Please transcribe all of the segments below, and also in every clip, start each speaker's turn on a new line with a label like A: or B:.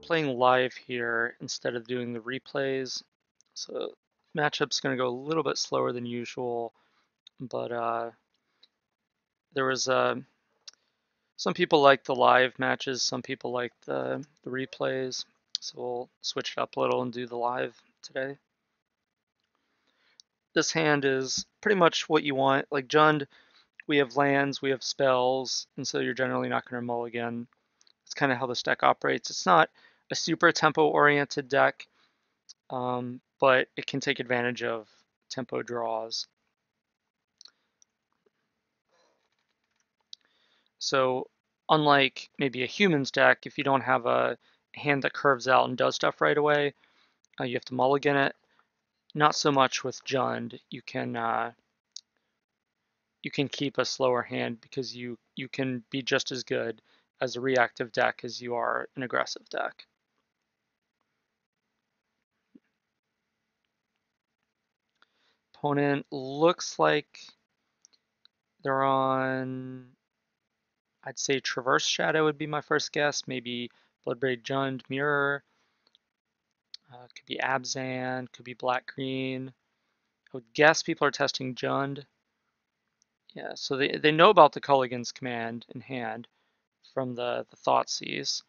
A: playing live here instead of doing the replays. So matchup's going to go a little bit slower than usual, but there was some people like the live matches, some people like the replays. So we'll switch it up a little and do the live today. This hand is pretty much what you want. Like Jund, we have lands, we have spells, and so you're generally not going to mulligan. It's kind of how this deck operates. It's not a super tempo-oriented deck, but it can take advantage of tempo draws. So unlike maybe a human's deck, if you don't have a hand that curves out and does stuff right away, you have to mulligan it. Not so much with Jund. You can keep a slower hand because you can be just as good as a reactive deck as you are an aggressive deck. Opponent looks like they're on, I'd say Traverse Shadow would be my first guess. Maybe Bloodbraid Jund Mirror. Could be Abzan, could be Black Green. I would guess people are testing Jund. Yeah, so they know about the Culligan's command in hand from the Thoughtseize,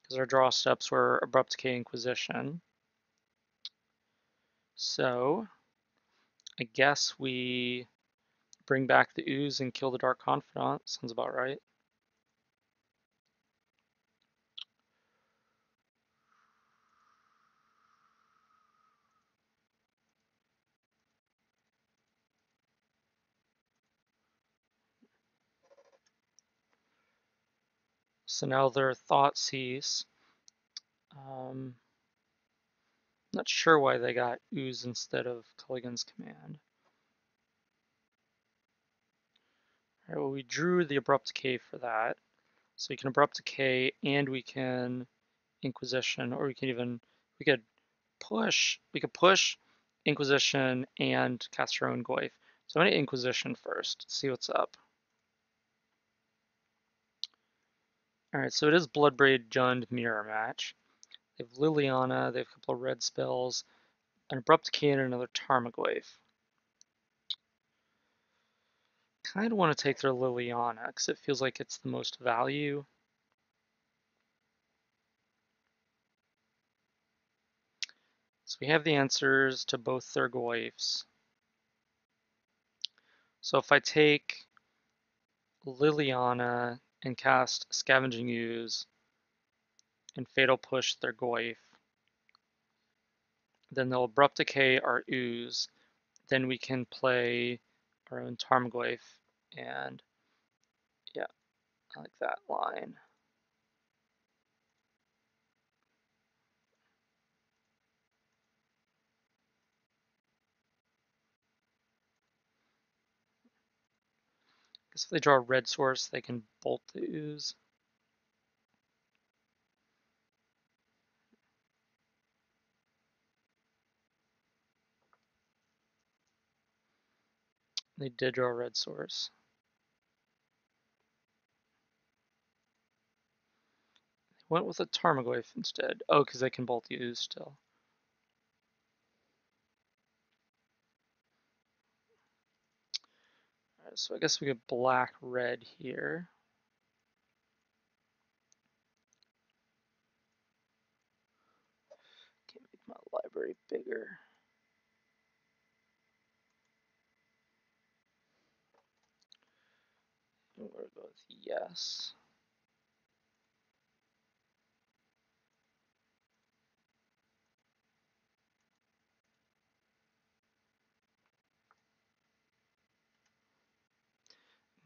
A: because our draw steps were Abrupt Decay, Inquisition. So I guess we bring back the Ooze and kill the Dark Confidant. Sounds about right. So now they're Thoughtseize. Not sure why they got Ooze instead of Culligan's command. All right, well, we drew the Abrupt Decay for that. So we can Abrupt Decay and we can Inquisition, or we could push Inquisition and cast our own Goyf. So I'm going to Inquisition first, see what's up. Alright, so it is Bloodbraid Jund Mirror match. They have Liliana, they have a couple of red spells, an Abrupt Decay and another Tarmogoyf. Kind of want to take their Liliana, because it feels like it's the most value. So we have the answers to both their Goyfs. So if I take Liliana and cast Scavenging Ooze and Fatal Push their Goyf, then they'll Abrupt Decay our Ooze, then we can play our own Tarmogoyf, and yeah, I like that line. I guess if they draw a red source, they can bolt the Ooze. They did draw a red source. They went with a Tarmogoyf instead. Oh, because they can bolt the Ooze still. Alright, so I guess we get black-red here. Can't make my library bigger. We're going to go with yes.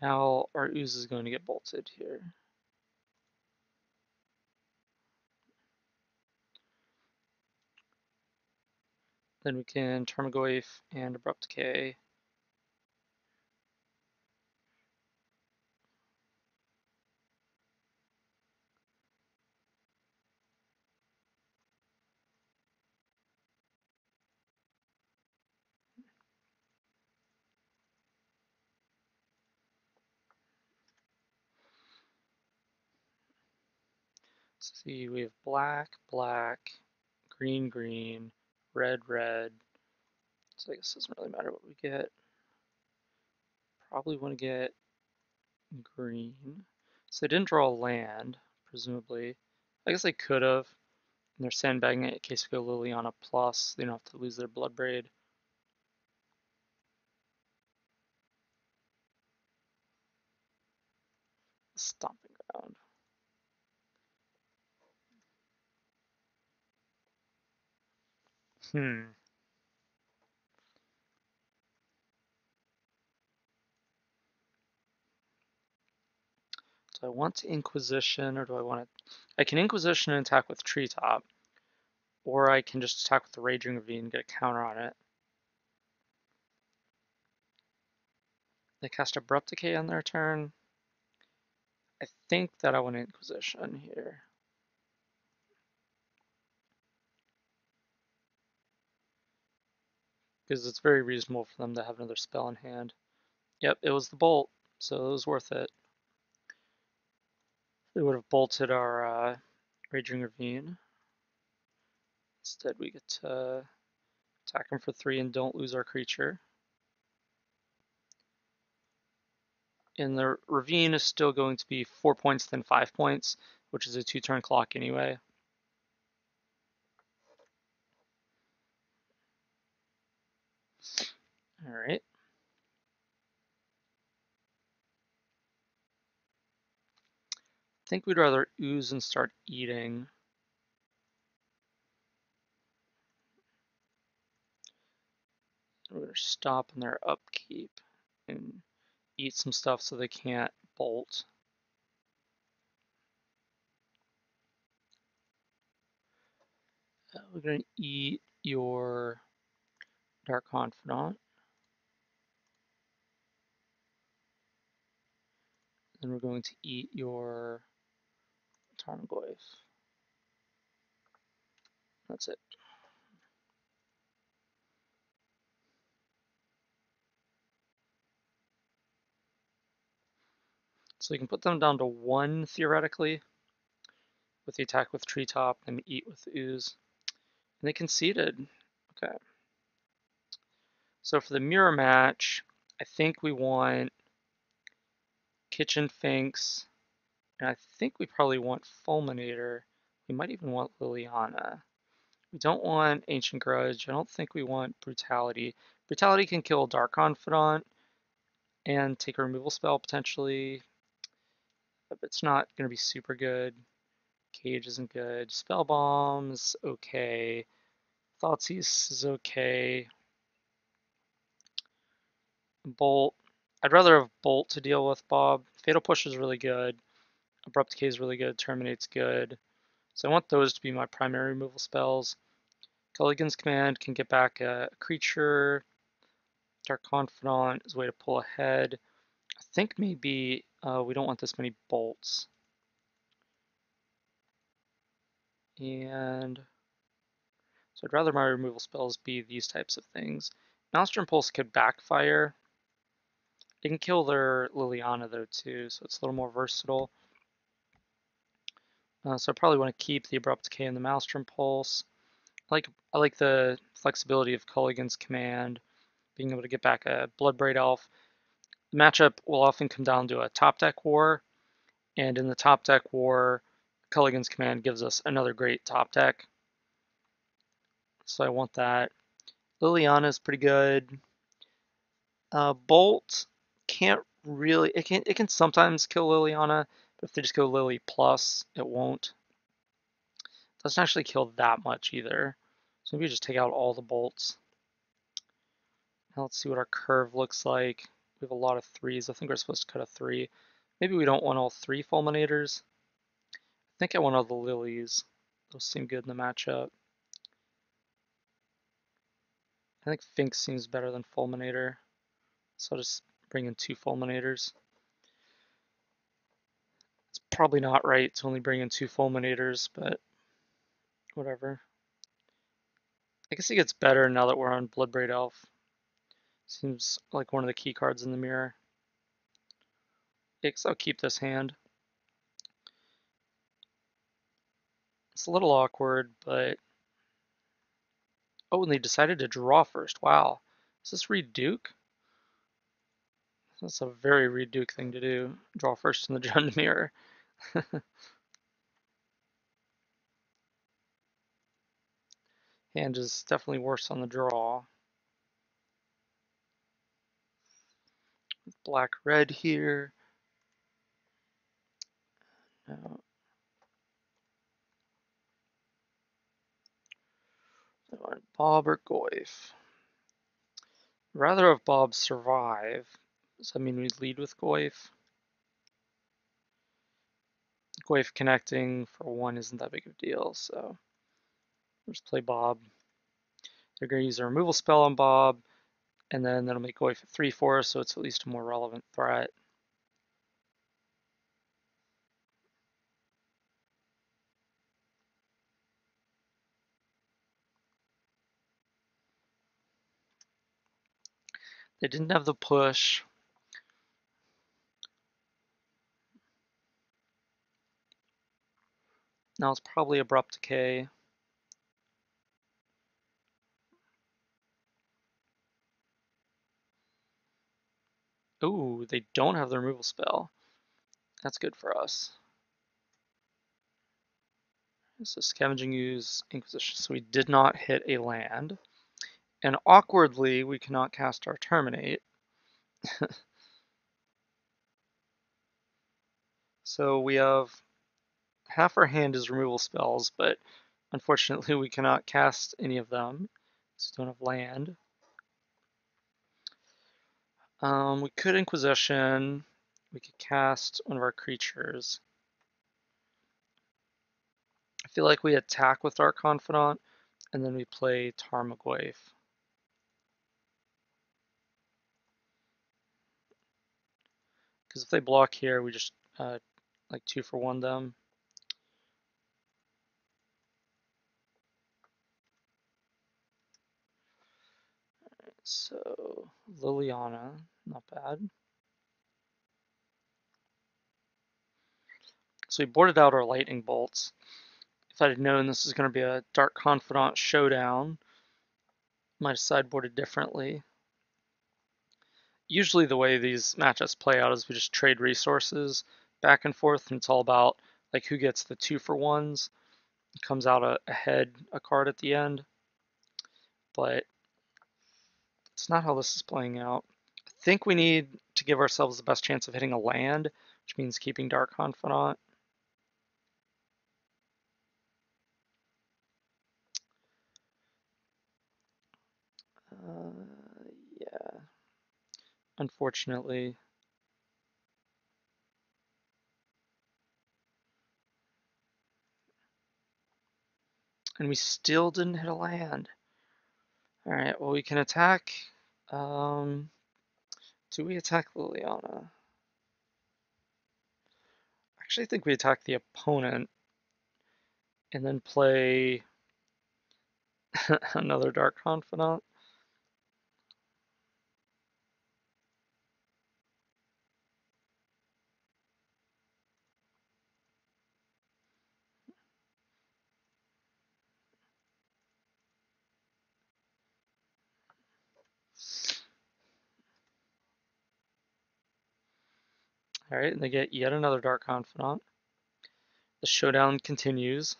A: Now our Ooze is going to get bolted here. Then we can Tarmogoyf and Abrupt Decay. So See, we have black, black, green, green, red, red. So I guess it doesn't really matter what we get. Probably want to get green. So they didn't draw a land, presumably. I guess they could have. And they're sandbagging it in case we go Liliana plus. They don't have to lose their Bloodbraid. Stomping ground. Do I want to Inquisition or do I want to... I can Inquisition and attack with Treetop. Or I can just attack with the Raging Ravine and get a counter on it. They cast Abrupt Decay on their turn. I think that I want Inquisition here. Because it's very reasonable for them to have another spell in hand. Yep, it was the Bolt, so it was worth it. They would have bolted our Raging Ravine. Instead, we get to attack them for 3 and don't lose our creature. And the Ravine is still going to be 4 points, then 5 points, which is a 2-turn clock anyway. Alright. I think we'd rather ooze and start eating. We're going to stop in their upkeep and eat some stuff so they can't bolt. We're going to eat your Dark Confidant. Then we're going to eat your Tarmogoyf. That's it. So you can put them down to 1 theoretically with the attack with Treetop and eat with Ooze. And they conceded. Okay. So for the mirror match, I think we want Kitchen Finks, and I think we probably want Fulminator. We might even want Liliana. We don't want Ancient Grudge. I don't think we want Brutality. Brutality can kill Dark Confidant and take a removal spell potentially. But it's not going to be super good. Cage isn't good. Spell Bomb's okay. Thoughtseize is okay. Bolt. I'd rather have Bolt to deal with, Bob. Fatal Push is really good. Abrupt Decay is really good. Terminate's good. So I want those to be my primary removal spells. Culligan's Command can get back a creature. Dark Confidant is a way to pull ahead. I think maybe we don't want this many bolts. And so I'd rather my removal spells be these types of things. Maelstrom Pulse could backfire. It can kill their Liliana though too, so it's a little more versatile. So I probably want to keep the Abrupt Decay and the Maelstrom Pulse. I like the flexibility of Culligan's Command, being able to get back a Bloodbraid Elf. The matchup will often come down to a top deck war, and in the top deck war, Culligan's Command gives us another great top deck. So I want that. Liliana is pretty good. Bolt can't really. It can sometimes kill Liliana, but if they just go Lily plus, it won't. It doesn't actually kill that much either. So maybe just take out all the bolts. Now let's see what our curve looks like. We have a lot of 3s. I think we're supposed to cut a 3. Maybe we don't want all 3 Fulminators. I think I want all the Lilies. Those seem good in the matchup. I think Finks seems better than Fulminator. So I'll just bring in 2 Fulminators. It's probably not right to only bring in 2 Fulminators, but whatever. I guess it gets better now that we're on Bloodbraid Elf. Seems like one of the key cards in the mirror. Yeah, I'll keep this hand. It's a little awkward, but... Oh, and they decided to draw first. Wow. Is this Reed Duke? That's a very Reed Duke thing to do. Draw first in the Jund mirror. Hand is definitely worse on the draw. Black red here. No. Bob or Goyf. Rather have Bob survive. Does that mean we lead with Goyf? Goyf connecting for one isn't that big of a deal, so we'll just play Bob. They're going to use a removal spell on Bob, and then that'll make Goyf a 3/4, so it's at least a more relevant threat. They didn't have the push. Now it's probably Abrupt Decay. Ooh, they don't have the removal spell. That's good for us. So Scavenging Ooze, Inquisition. So we did not hit a land. And awkwardly, we cannot cast our Terminate. So we have half our hand is removal spells, but unfortunately we cannot cast any of them. So we don't have land. We could Inquisition. We could cast one of our creatures. I feel like we attack with Dark Confidant, and then we play Tarmogoyf. Because if they block here, we just like 2-for-1 them. So Liliana, not bad. So we boarded out our lightning bolts. If I had known this was going to be a Dark Confidant showdown, I might have sideboarded differently. Usually the way these matchups play out is we just trade resources back and forth, and it's all about like who gets the 2-for-1s. It comes out ahead a card at the end. But it's not how this is playing out. I think we need to give ourselves the best chance of hitting a land, which means keeping Dark Confidant. Yeah. Unfortunately. And we still didn't hit a land. Alright, well we can attack. Do we attack Liliana? Actually, I think we attack the opponent and then play another Dark Confidant. Alright, and they get yet another Dark Confidant. The showdown continues.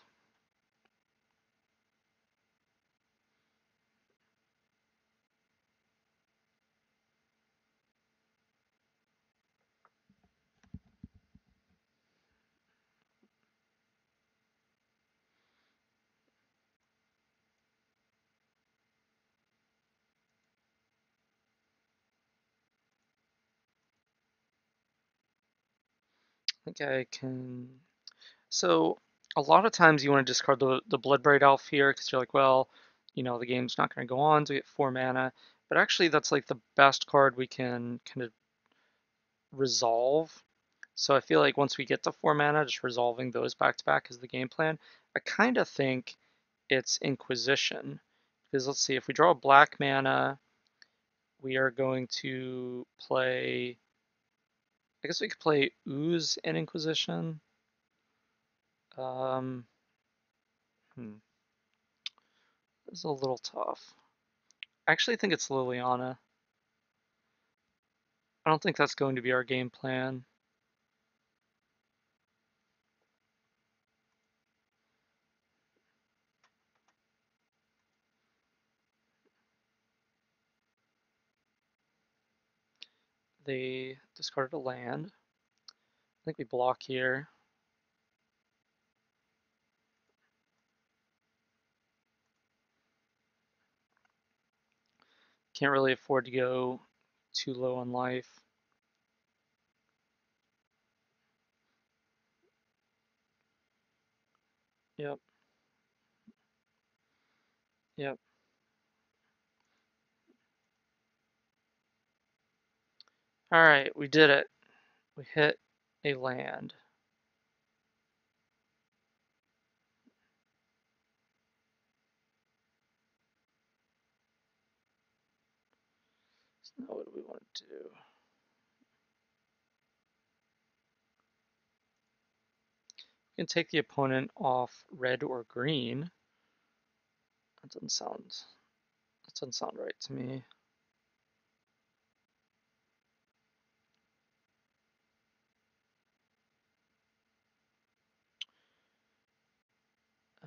A: I think I can... So, a lot of times you want to discard the Bloodbraid Elf here because you're like, well, you know, the game's not going to go on, so we get 4 mana. But actually, that's like the best card we can kind of resolve. So I feel like once we get to 4 mana, just resolving those back to back is the game plan. I kind of think it's Inquisition. Because let's see, if we draw a black mana, we are going to play... I guess we could play Ooze and Inquisition. This is a little tough. I actually think it's Liliana. I don't think that's going to be our game plan. They discarded a land. I think we block here. Can't really afford to go too low on life. Yep. Yep. Alright, we did it. We hit a land. So now what do we want to do? We can take the opponent off red or green. That doesn't sound right to me.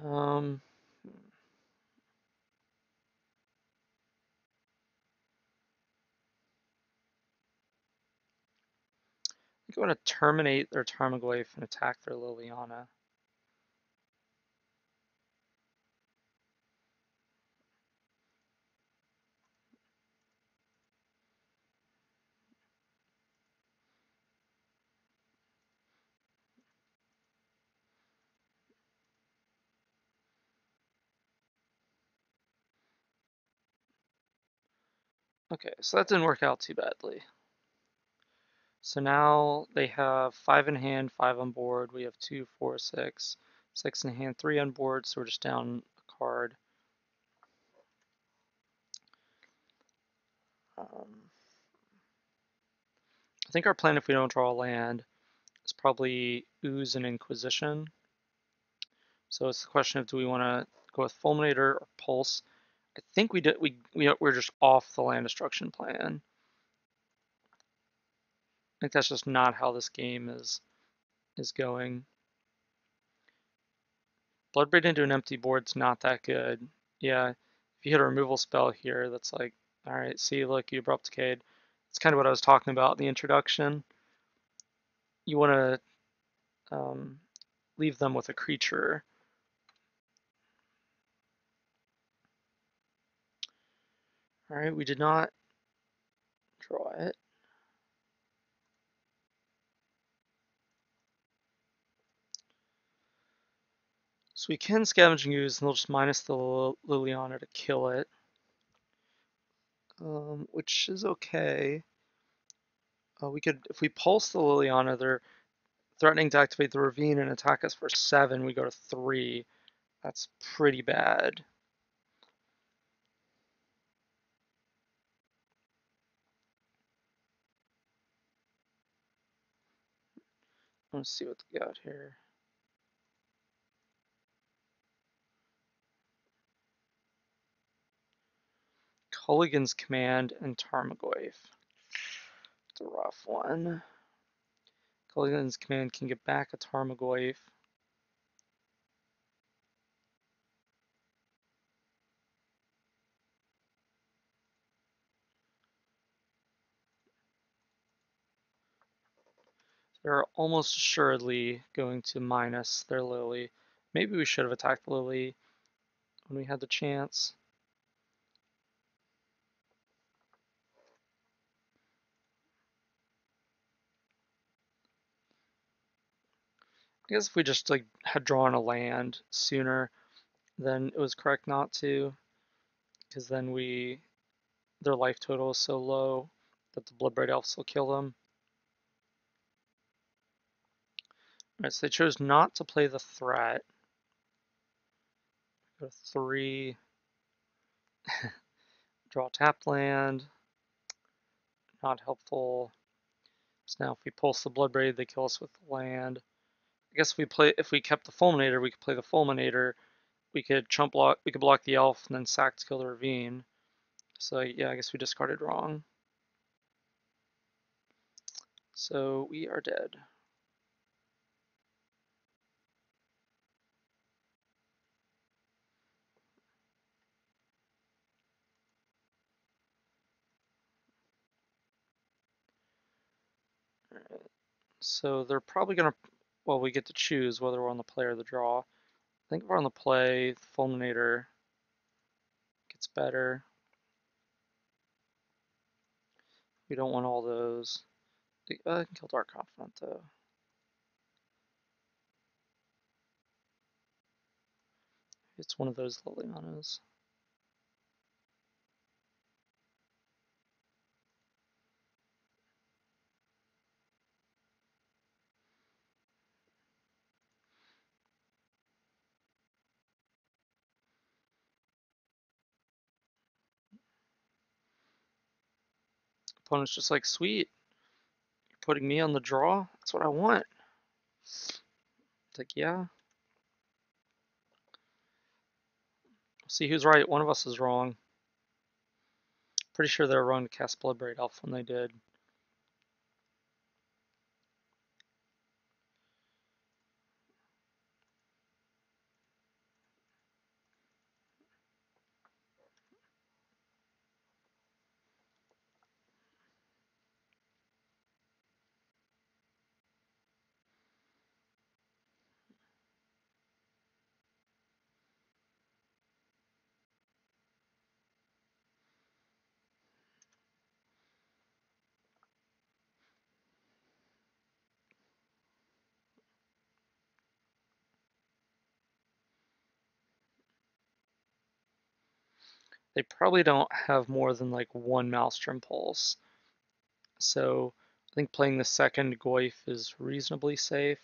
A: Um, I think I want to terminate their Tarmogoyf and attack their Liliana. Okay, so that didn't work out too badly. So now they have 5 in hand, 5 on board. We have 2, 4, 6, 6 in hand, 3 on board, so we're just down a card. I think our plan, if we don't draw a land, is probably Ooze and Inquisition. So it's the question of, do we want to go with Fulminator or Pulse? I think we're just off the land destruction plan. I think that's just not how this game is going. Bloodbraid into an empty board's not that good. Yeah, if you hit a removal spell here, that's like, alright, see, look, you abrupt decayed. It's kind of what I was talking about in the introduction. You want to leave them with a creature. Alright, we did not draw it. So we can Scavenge and Ooze, and they'll just minus the Liliana to kill it. Which is okay. We could, if we pulse the Liliana, they're threatening to activate the Ravine and attack us for 7. We go to 3. That's pretty bad. Let's see what we got here. Culligan's Command and Tarmogoyf. It's a rough one. Culligan's Command can get back a Tarmogoyf. They're almost assuredly going to minus their Lily. Maybe we should have attacked Lily when we had the chance. I guess if we just like had drawn a land sooner, then it was correct not to, because then their life total is so low that the Bloodbraid Elves will kill them. Alright, so they chose not to play the threat. Go to 3, draw tapped land. Not helpful. So now if we pulse the Bloodbraid, they kill us with land. I guess if we kept the Fulminator, we could play the Fulminator, we could chump block. We could block the elf and then sack to kill the ravine. So yeah, I guess we discarded wrong. So we are dead. Alright. So they're probably gonna. Well, we get to choose whether we're on the play or the draw. I think if we're on the play, the Fulminator gets better. We don't want all those. I can kill Dark Confidant though. It's one of those Lilianas. Opponent's just like, sweet, you're putting me on the draw? That's what I want. It's like, yeah. See who's right. One of us is wrong. Pretty sure they were wrong to cast Bloodbraid Elf when they did. They probably don't have more than like one Maelstrom Pulse. So I think playing the second Goyf is reasonably safe.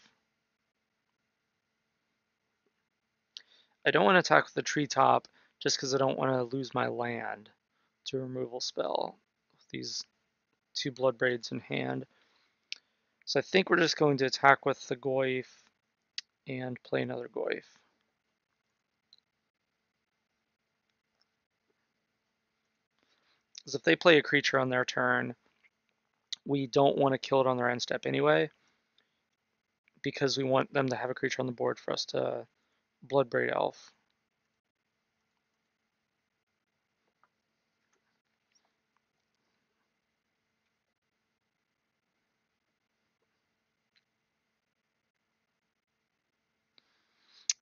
A: I don't want to attack with the treetop just because I don't want to lose my land to a removal spell with these two Bloodbraids in hand. So I think we're just going to attack with the Goyf and play another Goyf. Because if they play a creature on their turn, we don't want to kill it on their end step anyway, because we want them to have a creature on the board for us to Bloodbraid Elf.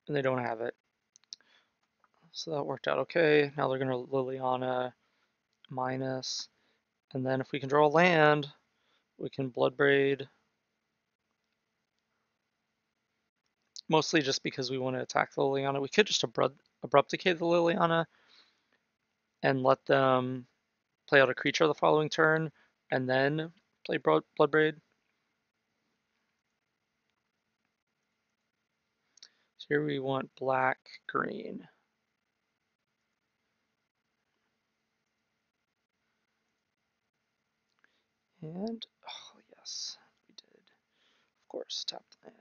A: And they don't have it. So that worked out okay. Now they're going to Liliana minus. And then if we can draw a land, we can Bloodbraid. Mostly just because we want to attack the Liliana. We could just Abrupt Decay the Liliana and let them play out a creature the following turn and then play Bloodbraid. So here we want black, green. And, oh yes, we did. Of course, tap land.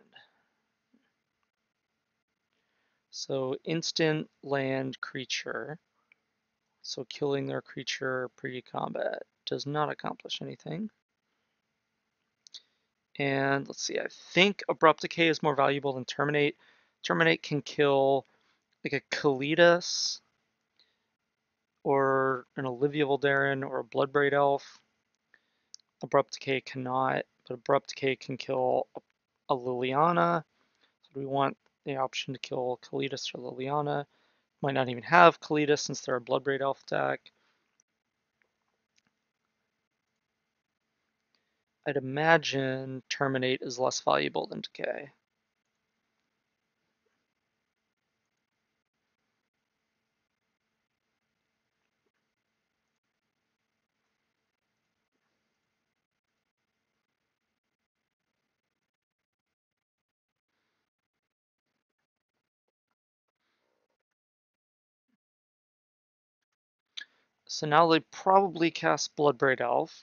A: So instant land creature. So killing their creature pre-combat does not accomplish anything. And let's see, I think Abrupt Decay is more valuable than Terminate. Terminate can kill like a Kalidas or an Olivia Voldaren or a Bloodbraid Elf. Abrupt Decay cannot, but Abrupt Decay can kill a Liliana. So we want the option to kill Kalidas or Liliana. Might not even have Kalidas since they're a Bloodbraid Elf deck. I'd imagine Terminate is less valuable than Decay. So now they probably cast Bloodbraid Elf,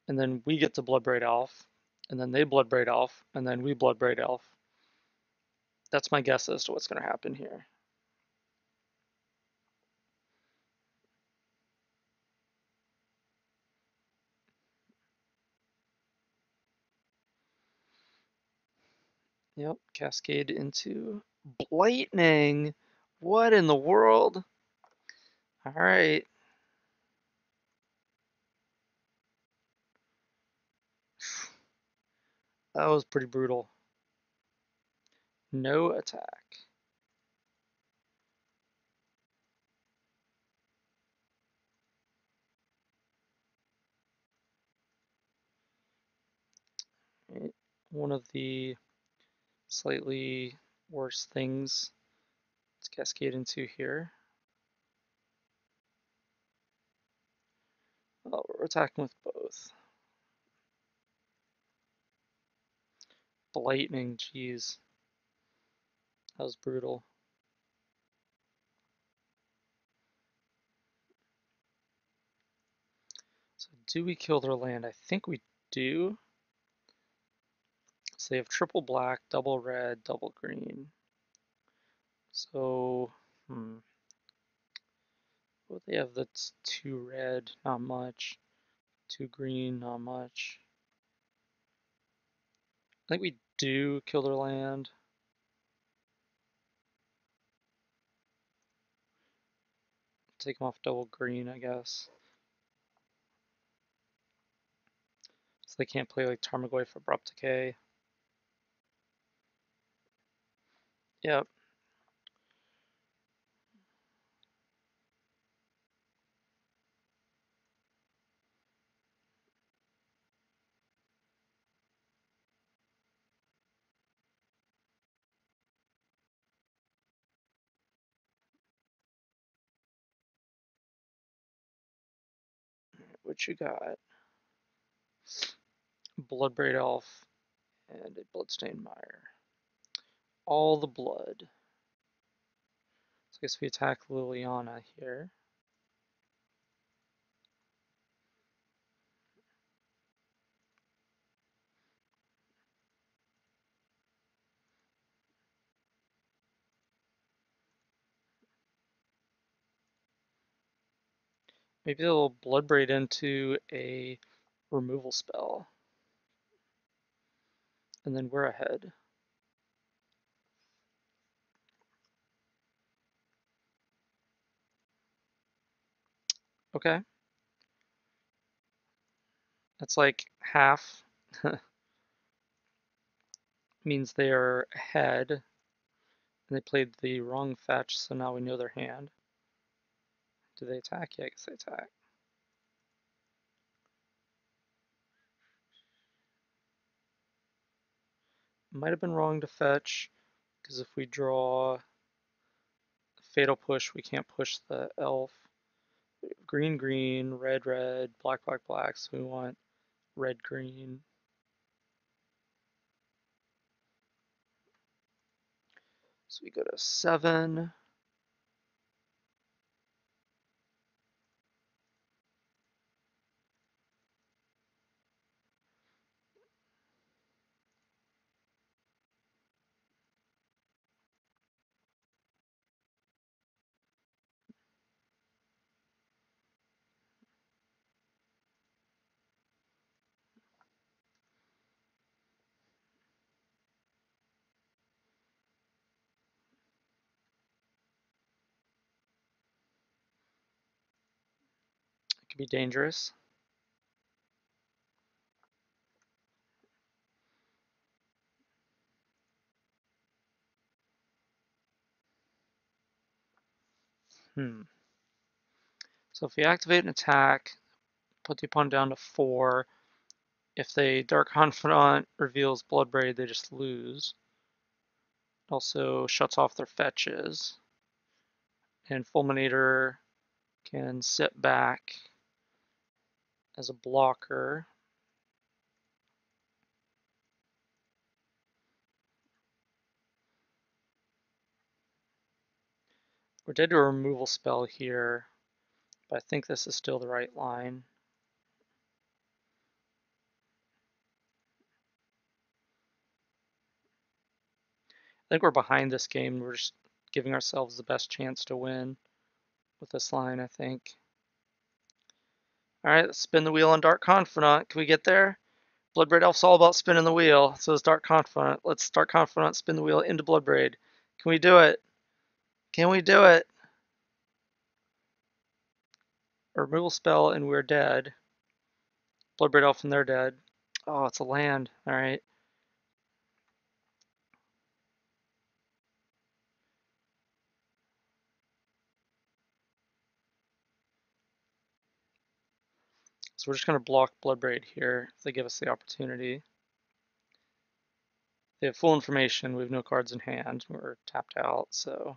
A: and then we get to Bloodbraid Elf, and then they Bloodbraid Elf, and then we Bloodbraid Elf. That's my guess as to what's going to happen here. Yep, cascade into Lightning. What in the world? All right. That was pretty brutal. No attack. Right. One of the slightly worse things to cascade into here. Oh, we're attacking with both. Lightning, jeez. That was brutal. So do we kill their land? I think we do. So they have triple black, double red, double green. So, well, they have that's two red, not much. Two green, not much. I think we do kill their land. Take them off double green, I guess. So they can't play like Tarmogoyf Abrupt Decay. Yep. What you got? Bloodbraid Elf and a Bloodstained Mire. All the blood. So I guess we attack Liliana here. Maybe they'll Bloodbraid into a removal spell. And then we're ahead. Okay. That's like half. Means they are ahead. And they played the wrong fetch, so now we know their hand. Do they attack? Yeah, I guess they attack. Might have been wrong to fetch, because if we draw Fatal Push, we can't push the elf. Green, green, red, red, black, black, black, so we want red, green. So we go to 7. It could be dangerous. So if we activate an attack, put the opponent down to 4. If they Dark Confidant reveals Bloodbraid, they just lose. It also shuts off their fetches. And Fulminator can sit back as a blocker. We're dead to a removal spell here, but I think this is still the right line. I think we're behind this game. We're just giving ourselves the best chance to win with this line, I think. All right, let's spin the wheel on Dark Confidant. Can we get there? Bloodbraid Elf's all about spinning the wheel, so start confident. Let's start confident, spin the wheel into Bloodbraid. Can we do it? Can we do it? A removal spell and we're dead. Bloodbraid Elf and they're dead. Oh, it's a land. Alright. So we're just going to block Bloodbraid here if they give us the opportunity. They have full information. We have no cards in hand. We're tapped out, so...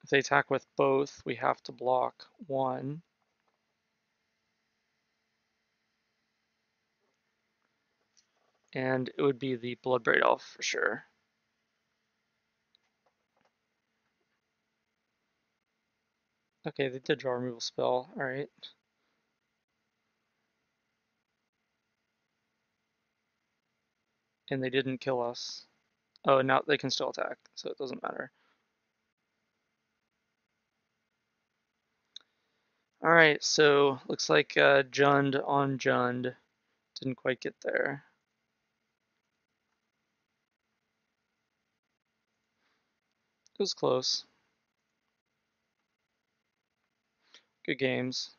A: If they attack with both, we have to block one. And it would be the Bloodbraid Elf for sure. Okay, they did draw a removal spell. Alright. And they didn't kill us. Oh, now they can still attack, so it doesn't matter. Alright, so looks like Jund on Jund. Didn't quite get there. It was close. Good games.